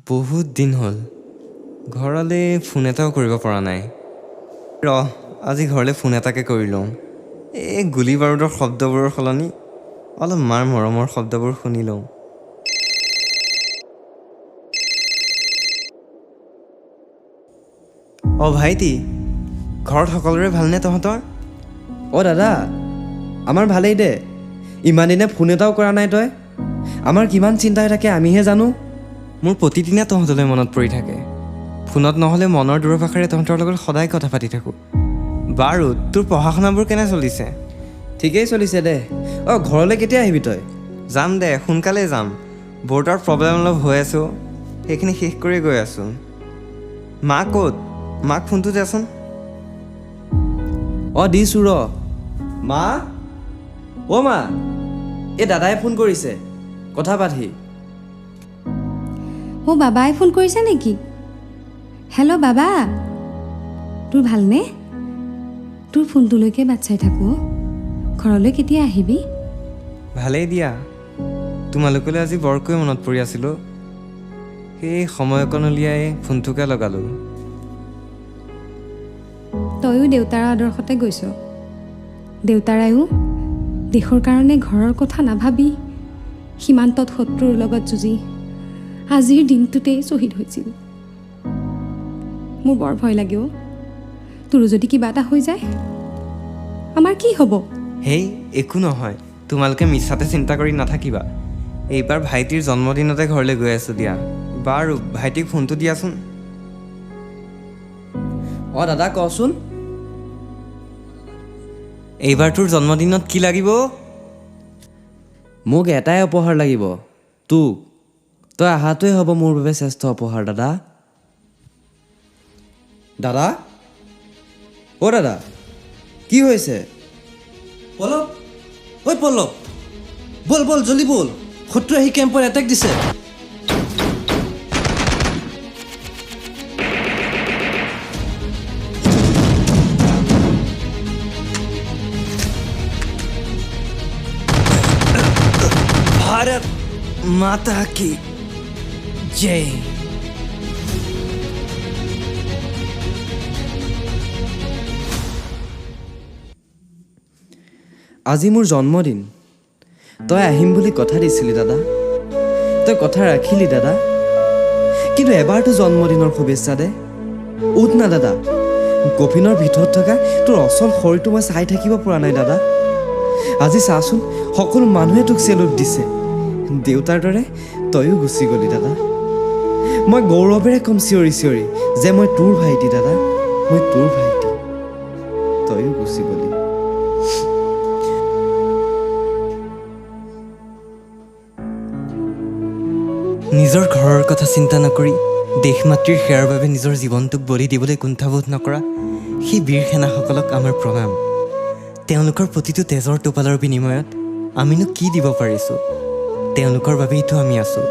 বহুত দিন হ'ল ঘৰলৈ ফোন এটাও কৰিব পৰা নাই। আজি ঘৰলৈ ফোন এটাকে কৰি লওঁ। এই গুলী বাৰুদৰ শব্দবোৰৰ সলনি অলপ মাৰ মৰমৰ শব্দবোৰ শুনি লওঁ। ভাইটি, ঘৰত সকলোৰে ভালনে তহঁতৰ? দাদা, আমাৰ ভালেই দে। ইমান দিনে ফোন এটাও কৰা নাই তই। আমাৰ কিমান চিন্তা হৈ থাকে আমিহে জানো। মোৰ প্ৰতিদিনে তহঁতলৈ মনত পৰি থাকে। ফোনত নহ'লে মনৰ দূৰভাষাৰে তহঁতৰ লগত সদায় কথা পাতি থাকোঁ। বাৰু তোৰ পঢ়া শুনাবোৰ কেনে চলিছে? ঠিকেই চলিছে দে। ঘৰলৈ কেতিয়া আহিবি তই? যাম দে, সোনকালে যাম। বৰ্ডৰ প্ৰব্লেম অলপ হৈ আছোঁ, সেইখিনি শেষ কৰি গৈ আছোঁ। মা ক'ত? মাক ফোনটো দেচোন। দিছোঁ ৰ। মা? মা, এই দাদাই ফোন কৰিছে, কথা পাতহি। বাবাই ফোন কৰিছে নেকি? হেল্ল' বাবা, তোৰ ভালনে? তোৰ ফোনটোলৈকে বাট চাই থাকোঁ। ঘৰলৈ কেতিয়া আহিবি? ভালেই দিয়া। তোমালোকলৈ আজি বৰকৈ মনত পৰি আছিলোঁ। সেই সময় অকণ উলিয়াই ফোনটোকে লগালোঁ। তয়ো দেউতাৰ আদৰ্শতে গৈছ। দেউতাৰায়ো দেশৰ কাৰণে ঘৰৰ কথা নাভাবি সীমান্তত শত্ৰুৰ লগত যুঁজি আজিৰ দিনটোতেই শ্বহীদ হৈছিল। মোৰ বৰ ভয় লাগে। তোৰো যদি কিবা এটা হৈ যায়, আমাৰ কি হ'ব? একো নহয়, তোমালোকে মিছাতে চিন্তা কৰি নাথাকিবা। এইবাৰ ভাইটিৰ জন্মদিনতে ঘৰলৈ গৈ আছোঁ দিয়া। বাৰু ভাইটিক ফোনটো দিয়াচোন। দাদা কচোন। এইবাৰ তোৰ জন্মদিনত কি লাগিব? মোক এটাই উপহাৰ লাগিব, তোক। তই অহাটোৱে হ'ব মোৰ বাবে শ্ৰেষ্ঠ উপহাৰ দাদা। দাদা? দাদা, কি হৈছে? পল্লৱ, পল্লৱ, বল জলদি বল। শত্ৰু আহি কেম্পত এটেক দিছে। भारत माता की जय। আজি মোৰ জন্মদিন। তই আহিম বুলি কথা দিছিলি দাদা। তই কথা ৰাখিলি দাদা। কিন্তু এবাৰতো জন্মদিনৰ শুভেচ্ছা দে। উঠ না দাদা। কফিনৰ ভিতৰত থকা তোৰ অচল শৰীৰটো মই চাই থাকিব পৰা নাই দাদা। আজি চাচোন, সকলো মানুহে তোক চেলুট দিছে। দেউতাৰ দৰে তয়ো গুচি গলি দাদা। মই গৌৰৱেৰে ক'ম চিঞৰি চিঞৰি যে মই তোৰ ভাইটি দাদা, মই তোৰ ভাইটি। তয়ো গুচি গলি। নিজৰ ঘৰৰ কথা চিন্তা নকৰি দেশ মাতৃৰ সেৱাৰ বাবে নিজৰ জীৱনটোক বলি দিবলৈ কুণ্ঠাবোধ নকৰা সেই বীৰ সেনাসকলক আমাৰ প্ৰণাম। তেওঁলোকৰ প্ৰতিটো তেজৰ টোপালৰ বিনিময়ত আমিনো কি দিব পাৰিছোঁ? তেওঁলোকৰ বাবেইতো আমি আছোঁ।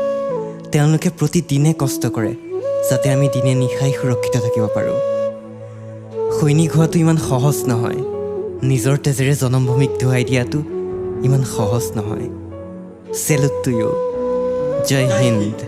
তেওঁলোকে প্ৰতিদিনে কষ্ট কৰে যাতে আমি দিনে নিশাই সুৰক্ষিত থাকিব পাৰোঁ। সৈনিক হোৱাটো ইমান সহজ নহয়। নিজৰ তেজেৰে জনমভূমিক ধুৱাই দিয়াটো ইমান সহজ নহয়। Salute to you. জয় হিন্দ।